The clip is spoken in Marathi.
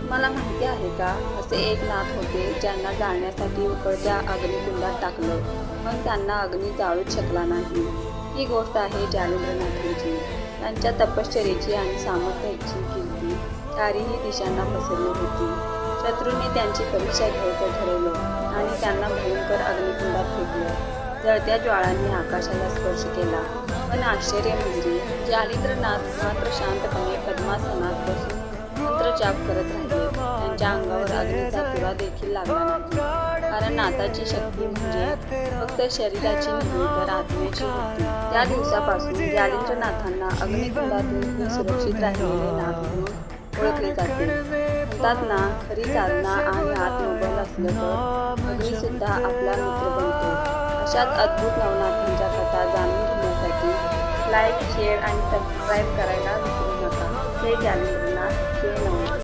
तुम्हाला माहिती आहे का, असे एक नाथ होते ज्यांना जाळण्यासाठी उकळत्या अग्निकुंडात टाकलं, पण त्यांना अग्नी जाळूच शकला नाही. ही गोष्ट आहे जालिंद्रनाथांची. त्यांच्या तपश्चर्येची आणि सामर्थ्याची कीर्ती चारही दिशांना पसरली होती. शत्रूंनी त्यांची परीक्षा घ्यायचं ठरवलं आणि त्यांना भयंकर अग्निकुंडात फेकलं. जळत्या ज्वाळांनी आकाशाला स्पर्श केला, पण आश्चर्य म्हणजे जालिंद्रनाथ मात्र शांतपणे पद्मासनात बसून मंत्रजाप करत राहिले. त्यांच्या अंगावर अग्नीचा तुरा देखील लागला नाही, कारण नाथाची शक्ती म्हणजे फक्त शरीराची नव्हे तर आत्म्याची होती. त्या दिवसापासून जालिंद्रनाथांना अग्निकुंडातूनही सुरक्षित राहिलेले नाथ म्हणून ओळखले जाते. म्हणतात ना, खरी साधना आणि आत्मबल असलं तर अग्नीसुद्धा आपला मित्र बनतो. अशाच अद्भुत नवनाथांच्या कथा जाणून घेण्यासाठी लाईक, शेअर आणि सबस्क्राईब करायला विसरू नका. जय जालिंद्र.